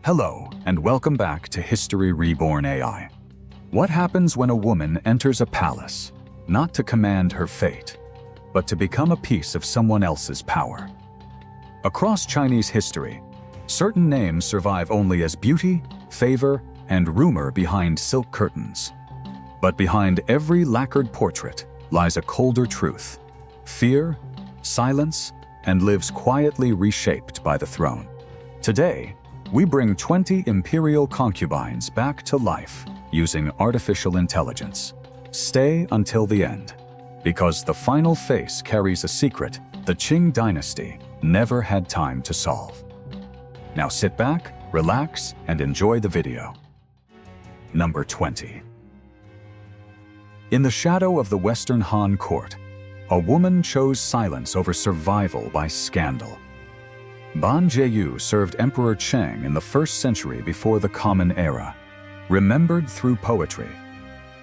Hello, and welcome back to History Reborn AI. What happens when a woman enters a palace, not to command her fate, but to become a piece of someone else's power? Across Chinese history, certain names survive only as beauty, favor, and rumor behind silk curtains. But behind every lacquered portrait lies a colder truth: fear, silence, and lives quietly reshaped by the throne. Today, we bring 20 Imperial Concubines back to life using artificial intelligence. Stay until the end, because the final face carries a secret the Qing dynasty never had time to solve. Now sit back, relax, and enjoy the video. Number 20. In the shadow of the Western Han court, a woman chose silence over survival by scandal. Ban Jieyu served Emperor Qing in the 1st century before the Common Era, remembered through poetry,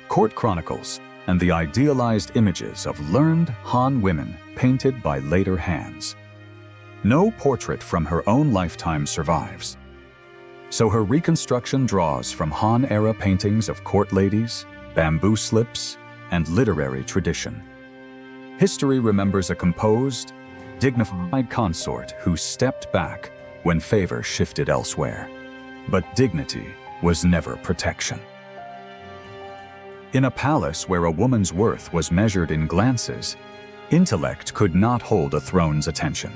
court chronicles, and the idealized images of learned Han women painted by later hands. No portrait from her own lifetime survives, so her reconstruction draws from Han-era paintings of court ladies, bamboo slips, and literary tradition. History remembers a composed, dignified consort who stepped back when favor shifted elsewhere. But dignity was never protection. In a palace where a woman's worth was measured in glances, intellect could not hold a throne's attention.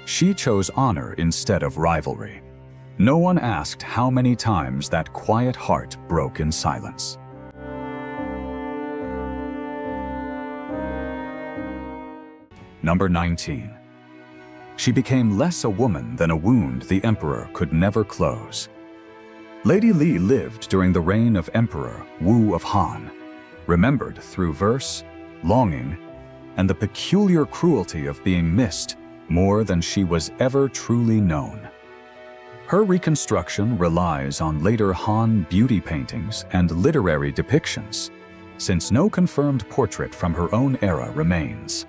She chose honor instead of rivalry. No one asked how many times that quiet heart broke in silence. Number 19. She became less a woman than a wound the emperor could never close. Lady Li lived during the reign of Emperor Wu of Han, remembered through verse, longing, and the peculiar cruelty of being missed more than she was ever truly known. Her reconstruction relies on later Han beauty paintings and literary depictions, since no confirmed portrait from her own era remains.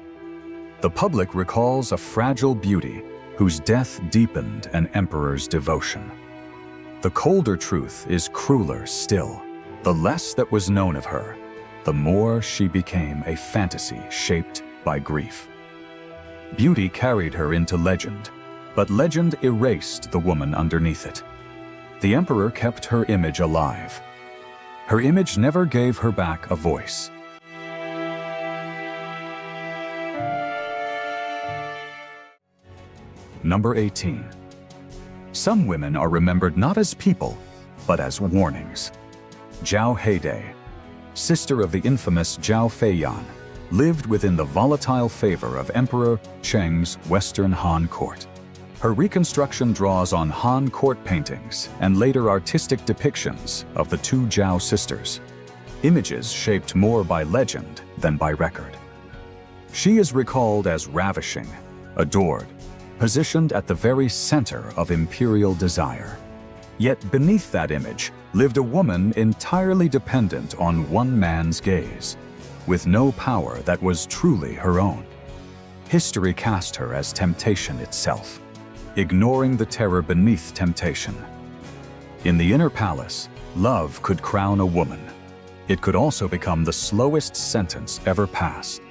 The public recalls a fragile beauty whose death deepened an emperor's devotion. The colder truth is crueler still. The less that was known of her, the more she became a fantasy shaped by grief. Beauty carried her into legend, but legend erased the woman underneath it. The emperor kept her image alive. Her image never gave her back a voice. Number 18. Some women are remembered not as people, but as warnings. Zhao Hede, sister of the infamous Zhao Feiyan, lived within the volatile favor of Emperor Qing's Western Han court. Her reconstruction draws on Han court paintings and later artistic depictions of the two Zhao sisters, images shaped more by legend than by record. She is recalled as ravishing, adored, positioned at the very center of imperial desire. Yet beneath that image lived a woman entirely dependent on one man's gaze, with no power that was truly her own. History cast her as temptation itself, ignoring the terror beneath temptation. In the inner palace, love could crown a woman. It could also become the slowest sentence ever passed.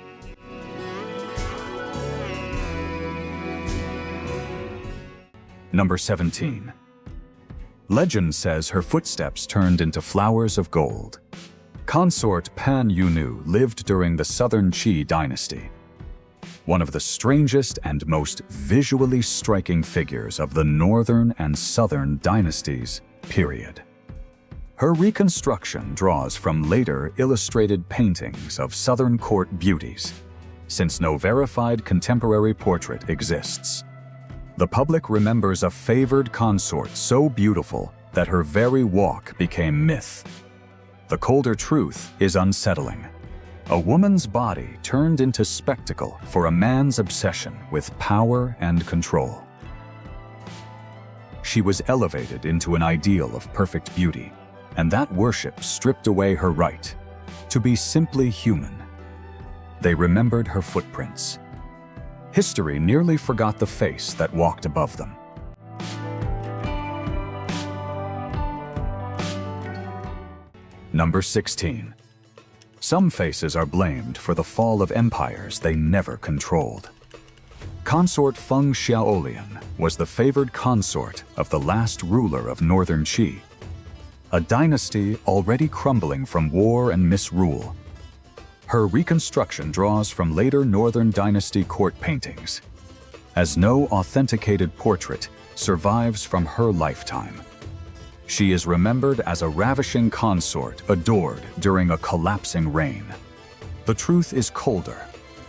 Number 17. Legend says her footsteps turned into flowers of gold. Consort Pan Yunu lived during the Southern Qi dynasty, one of the strangest and most visually striking figures of the Northern and Southern dynasties, period. Her reconstruction draws from later illustrated paintings of Southern court beauties, since no verified contemporary portrait exists. The public remembers a favored consort so beautiful that her very walk became myth. The colder truth is unsettling. A woman's body turned into spectacle for a man's obsession with power and control. She was elevated into an ideal of perfect beauty, and that worship stripped away her right to be simply human. They remembered her footprints. History nearly forgot the face that walked above them. Number 16. Some faces are blamed for the fall of empires they never controlled. Consort Feng Xiaolian was the favored consort of the last ruler of northern Qi, a dynasty already crumbling from war and misrule. Her reconstruction draws from later Northern Dynasty court paintings, as no authenticated portrait survives from her lifetime. She is remembered as a ravishing consort adored during a collapsing reign. The truth is colder.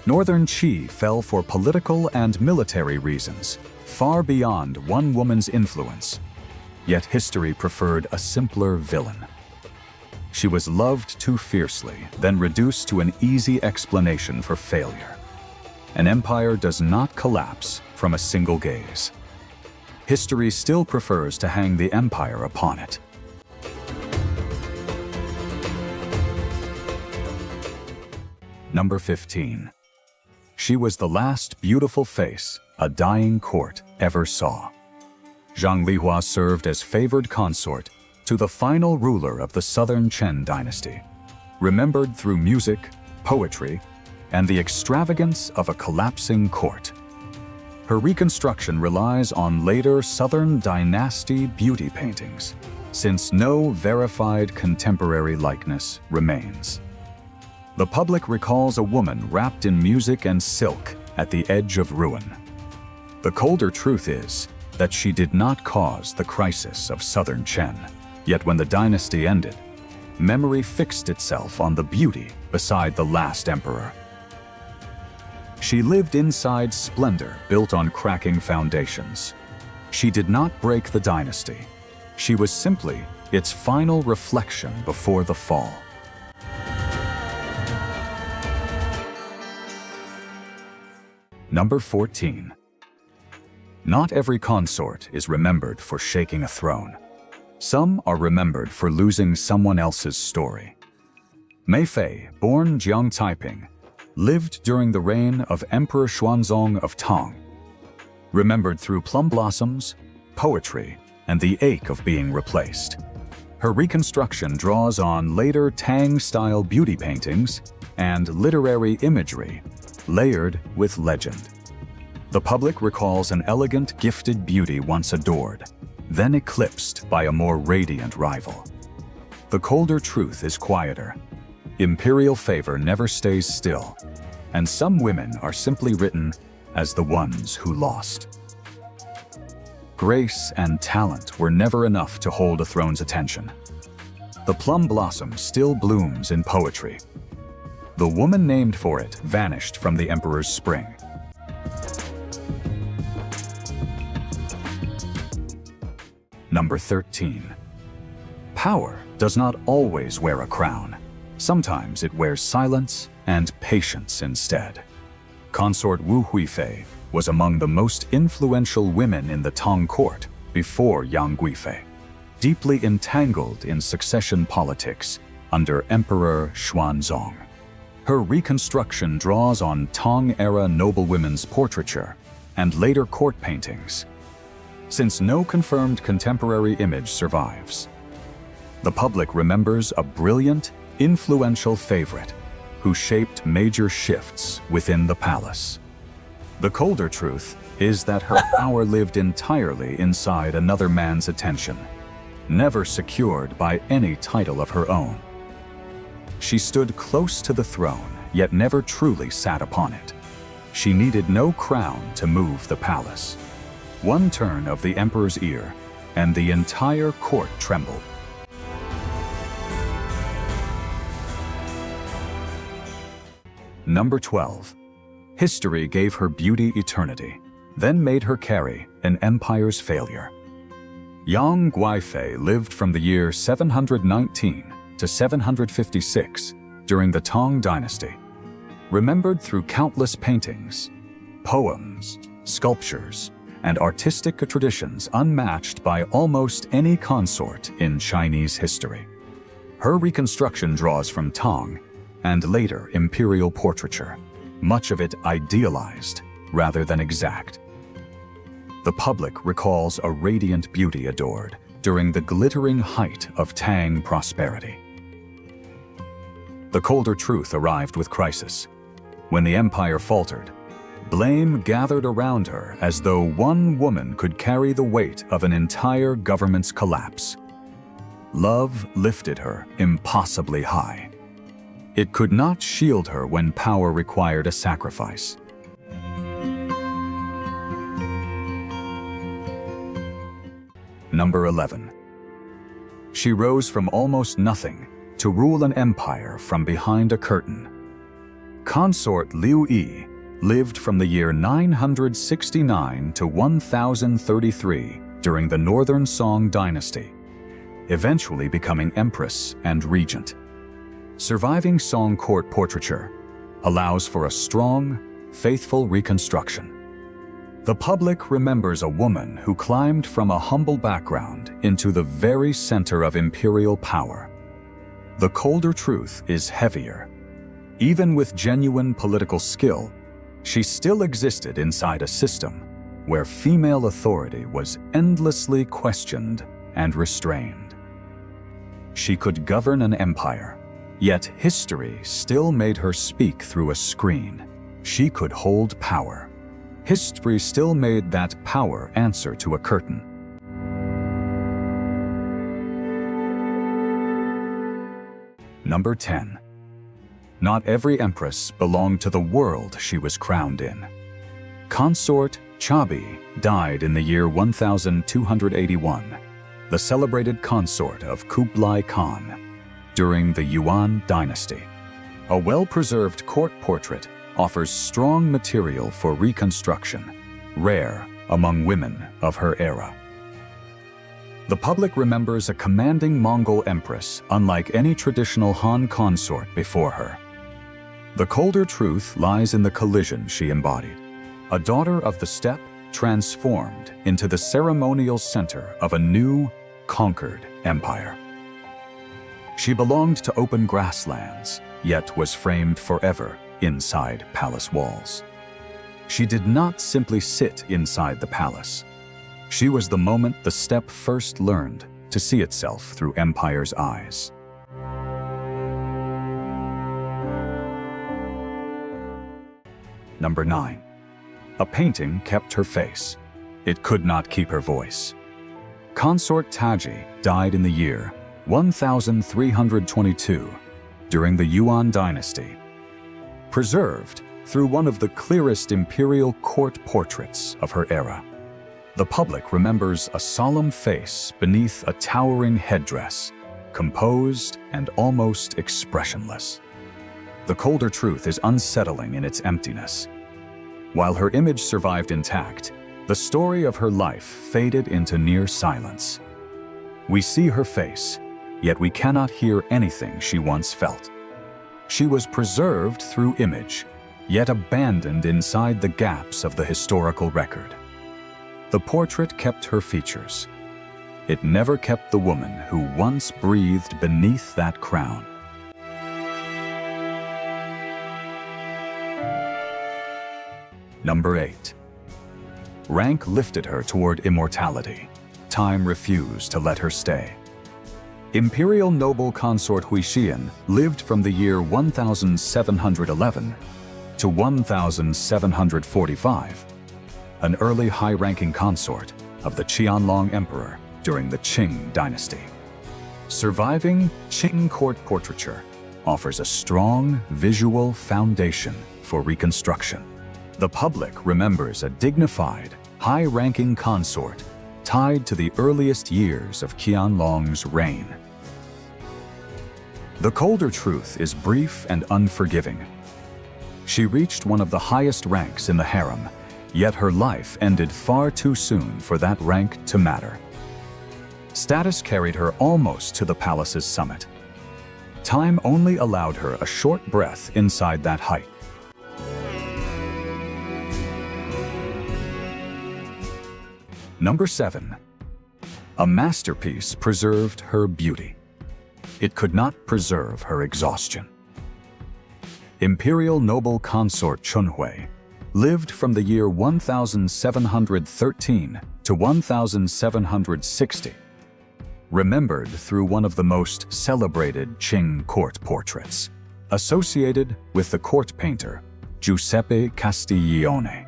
Northern Qi fell for political and military reasons, far beyond one woman's influence. Yet history preferred a simpler villain. She was loved too fiercely, then reduced to an easy explanation for failure. An empire does not collapse from a single gaze. History still prefers to hang the empire upon it. Number 15. She was the last beautiful face a dying court ever saw. Zhang Lihua served as favored consort to the final ruler of the southern Chen dynasty, remembered through music, poetry, and the extravagance of a collapsing court. Her reconstruction relies on later southern dynasty beauty paintings, since no verified contemporary likeness remains. The public recalls a woman wrapped in music and silk at the edge of ruin. The colder truth is that she did not cause the crisis of southern Chen. Yet when the dynasty ended, memory fixed itself on the beauty beside the last emperor. She lived inside splendor built on cracking foundations. She did not break the dynasty. She was simply its final reflection before the fall. Number 14. Not every consort is remembered for shaking a throne. Some are remembered for losing someone else's story. Mei Fei, born Jiang Taiping, lived during the reign of Emperor Xuanzong of Tang. Remembered through plum blossoms, poetry, and the ache of being replaced. Her reconstruction draws on later Tang-style beauty paintings and literary imagery, layered with legend. The public recalls an elegant, gifted beauty once adored, then eclipsed by a more radiant rival. The colder truth is quieter. Imperial favor never stays still, and some women are simply written as the ones who lost. Grace and talent were never enough to hold a throne's attention. The plum blossom still blooms in poetry. The woman named for it vanished from the emperor's spring. Number 13. Power does not always wear a crown. Sometimes it wears silence and patience instead. Consort Huifei was among the most influential women in the Tang court before Wan Guifei, deeply entangled in succession politics under Emperor Xuanzong. Her reconstruction draws on Tang-era noblewomen's portraiture and later court paintings. Since no confirmed contemporary image survives, the public remembers a brilliant, influential favorite who shaped major shifts within the palace. The colder truth is that her power lived entirely inside another man's attention, never secured by any title of her own. She stood close to the throne, yet never truly sat upon it. She needed no crown to move the palace. One turn of the emperor's ear, and the entire court trembled. Number 12. History gave her beauty eternity, then made her carry an empire's failure. Wan Guifei lived from the year 719 to 756 during the Tang Dynasty, remembered through countless paintings, poems, sculptures, and artistic traditions unmatched by almost any consort in Chinese history. Her reconstruction draws from Tang and later imperial portraiture, much of it idealized rather than exact. The public recalls a radiant beauty adored during the glittering height of Tang prosperity. The colder truth arrived with crisis. When the empire faltered, blame gathered around her as though one woman could carry the weight of an entire government's collapse. Love lifted her impossibly high. It could not shield her when power required a sacrifice. Number 11. She rose from almost nothing to rule an empire from behind a curtain. Consort Liu E lived from the year 969 to 1033 during the Northern Song Dynasty, eventually becoming empress and regent. Surviving Song court portraiture allows for a strong, faithful reconstruction. The public remembers a woman who climbed from a humble background into the very center of imperial power. The colder truth is heavier. Even with genuine political skill, she still existed inside a system where female authority was endlessly questioned and restrained. She could govern an empire, yet history still made her speak through a screen. She could hold power. History still made that power answer to a curtain. Number 10. Not every empress belonged to the world she was crowned in. Consort Chabi died in the year 1281, the celebrated consort of Kublai Khan, during the Yuan dynasty. A well-preserved court portrait offers strong material for reconstruction, rare among women of her era. The public remembers a commanding Mongol empress unlike any traditional Han consort before her. The colder truth lies in the collision she embodied, a daughter of the steppe transformed into the ceremonial center of a new, conquered empire. She belonged to open grasslands, yet was framed forever inside palace walls. She did not simply sit inside the palace. She was the moment the steppe first learned to see itself through empire's eyes. Number 9. A painting kept her face. It could not keep her voice. Consort Chabi died in the year 1322 during the Yuan dynasty. Preserved through one of the clearest imperial court portraits of her era. The public remembers a solemn face beneath a towering headdress, composed and almost expressionless. The colder truth is unsettling in its emptiness. While her image survived intact, the story of her life faded into near silence. We see her face, yet we cannot hear anything she once felt. She was preserved through image, yet abandoned inside the gaps of the historical record. The portrait kept her features. It never kept the woman who once breathed beneath that crown. Number 8. Rank lifted her toward immortality. Time refused to let her stay. Imperial noble consort Huifei lived from the year 1711 to 1745, an early high-ranking consort of the Qianlong Emperor during the Qing dynasty. Surviving Qing court portraiture offers a strong visual foundation for reconstruction. The public remembers a dignified, high-ranking consort tied to the earliest years of Qianlong's reign. The colder truth is brief and unforgiving. She reached one of the highest ranks in the harem, yet her life ended far too soon for that rank to matter. Status carried her almost to the palace's summit. Time only allowed her a short breath inside that height. Number 7. A masterpiece preserved her beauty. It could not preserve her exhaustion. Imperial noble consort Huifei lived from the year 1713 to 1760, remembered through one of the most celebrated Qing court portraits, associated with the court painter Giuseppe Castiglione.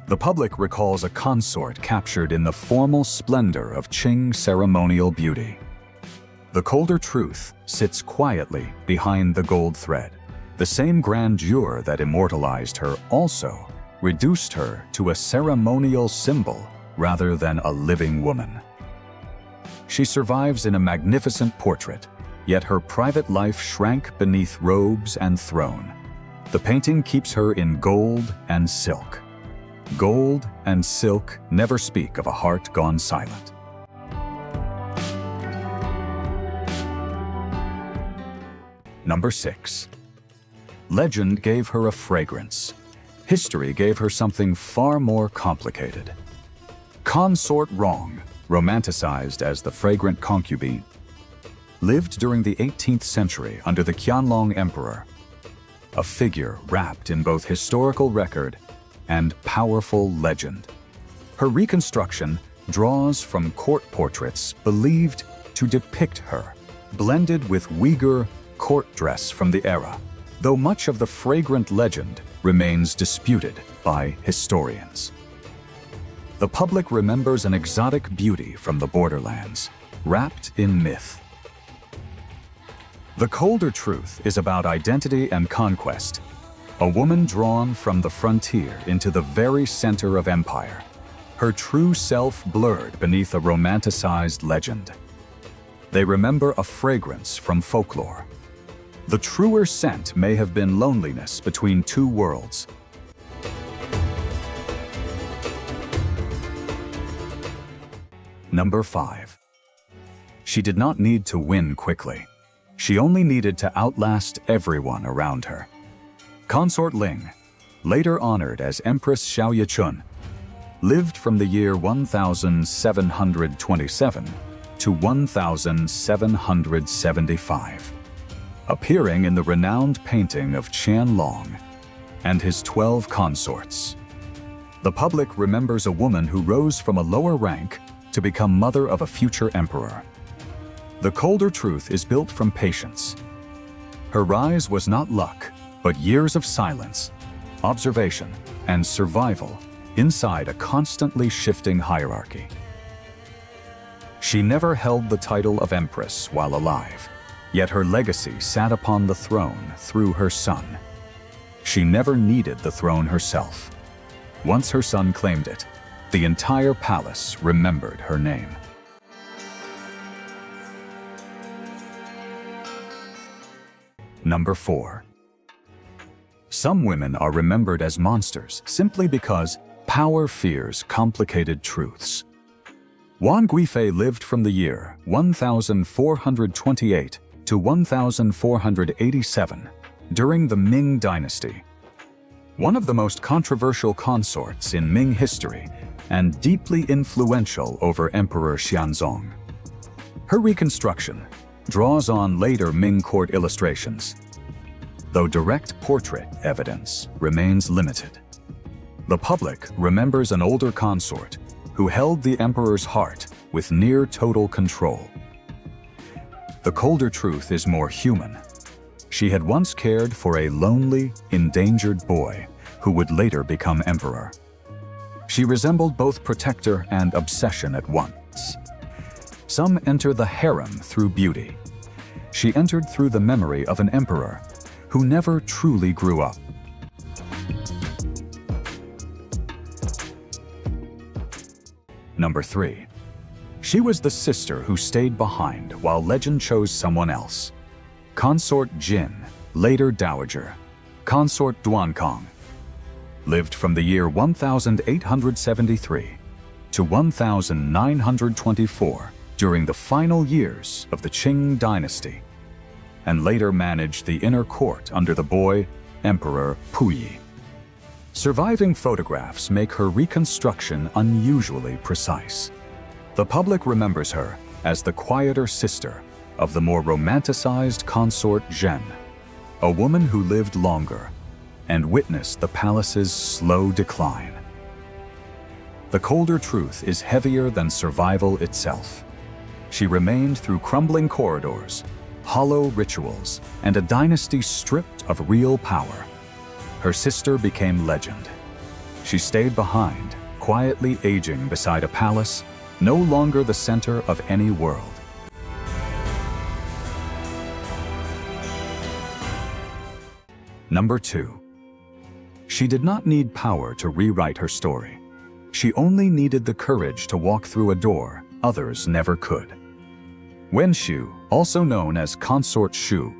The public recalls a consort captured in the formal splendor of Qing ceremonial beauty. The colder truth sits quietly behind the gold thread. The same grandeur that immortalized her also reduced her to a ceremonial symbol rather than a living woman. She survives in a magnificent portrait, yet her private life shrank beneath robes and throne. The painting keeps her in gold and silk. Gold and silk never speak of a heart gone silent. Number 6. Legend gave her a fragrance. History gave her something far more complicated. Consort Rong, romanticized as the fragrant concubine, lived during the 18th century under the Qianlong Emperor, a figure wrapped in both historical record and powerful legend. Her reconstruction draws from court portraits believed to depict her, blended with Uyghur court dress from the era, though much of the fragrant legend remains disputed by historians. The public remembers an exotic beauty from the borderlands, wrapped in myth. The colder truth is about identity and conquest, a woman drawn from the frontier into the very center of empire, her true self blurred beneath a romanticized legend. They remember a fragrance from folklore. The truer scent may have been loneliness between two worlds. Number 5. She did not need to win quickly. She only needed to outlast everyone around her. Consort Ling, later honored as Empress Xiaoyechun, lived from the year 1727 to 1775. Appearing in the renowned painting of Qianlong and his 12 consorts. The public remembers a woman who rose from a lower rank to become mother of a future emperor. The colder truth is built from patience. Her rise was not luck, but years of silence, observation, and survival inside a constantly shifting hierarchy. She never held the title of empress while alive, yet her legacy sat upon the throne through her son. She never needed the throne herself. Once her son claimed it, the entire palace remembered her name. Number 4. Some women are remembered as monsters simply because power fears complicated truths. Wan Guifei lived from the year 1428 to 1487 during the Ming Dynasty. One of the most controversial consorts in Ming history and deeply influential over Emperor Xianzong. Her reconstruction draws on later Ming court illustrations, though direct portrait evidence remains limited. The public remembers an older consort who held the emperor's heart with near total control. The colder truth is more human. She had once cared for a lonely, endangered boy who would later become emperor. She resembled both protector and obsession at once. Some enter the harem through beauty. She entered through the memory of an emperor who never truly grew up. Number 3. She was the sister who stayed behind while legend chose someone else. Consort Jin, later dowager, Consort Duankong, lived from the year 1873 to 1924 during the final years of the Qing Dynasty, and later managed the inner court under the boy, Emperor Puyi. Surviving photographs make her reconstruction unusually precise. The public remembers her as the quieter sister of the more romanticized Consort Zhen, a woman who lived longer and witnessed the palace's slow decline. The colder truth is heavier than survival itself. She remained through crumbling corridors, hollow rituals, and a dynasty stripped of real power. Her sister became legend. She stayed behind, quietly aging beside a palace, no longer the center of any world. Number 2. She did not need power to rewrite her story. She only needed the courage to walk through a door others never could. Wenxiu, also known as Consort Shu,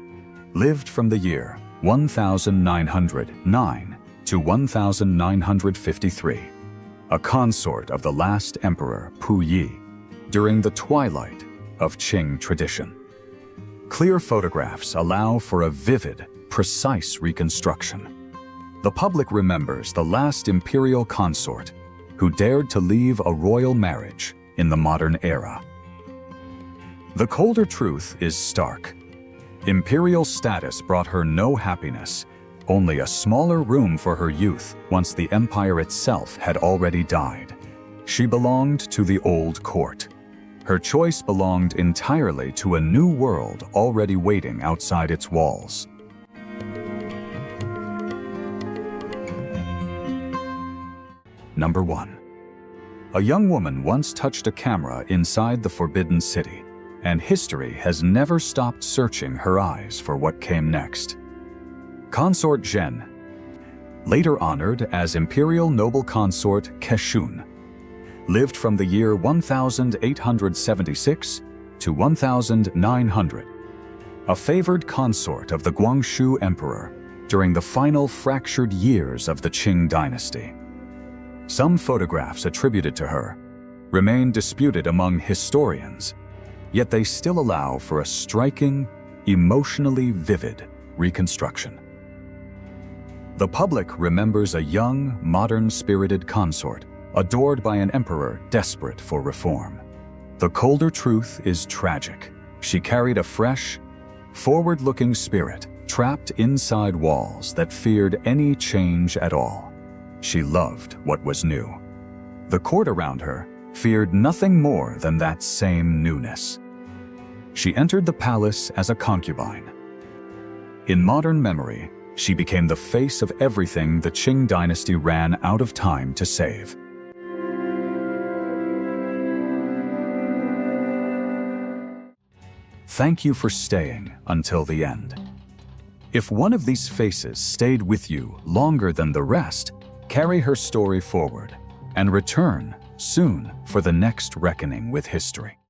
lived from the year 1909 to 1953, a consort of the last emperor Pu Yi, during the twilight of Qing tradition. Clear photographs allow for a vivid, precise reconstruction. The public remembers the last imperial consort who dared to leave a royal marriage in the modern era. The colder truth is stark. Imperial status brought her no happiness, only a smaller room for her youth once the empire itself had already died. She belonged to the old court. Her choice belonged entirely to a new world already waiting outside its walls. Number 1. A young woman once touched a camera inside the Forbidden City, and history has never stopped searching her eyes for what came next. Consort Zhen, later honored as Imperial Noble Consort Keshun, lived from the year 1876 to 1900, a favored consort of the Guangxu Emperor during the final fractured years of the Qing dynasty. Some photographs attributed to her remain disputed among historians, yet they still allow for a striking, emotionally vivid reconstruction. The public remembers a young, modern-spirited consort adored by an emperor desperate for reform. The colder truth is tragic. She carried a fresh, forward-looking spirit trapped inside walls that feared any change at all. She loved what was new. The court around her feared nothing more than that same newness. She entered the palace as a concubine. In modern memory, she became the face of everything the Qing dynasty ran out of time to save. Thank you for staying until the end. If one of these faces stayed with you longer than the rest, carry her story forward and return soon for the next reckoning with history.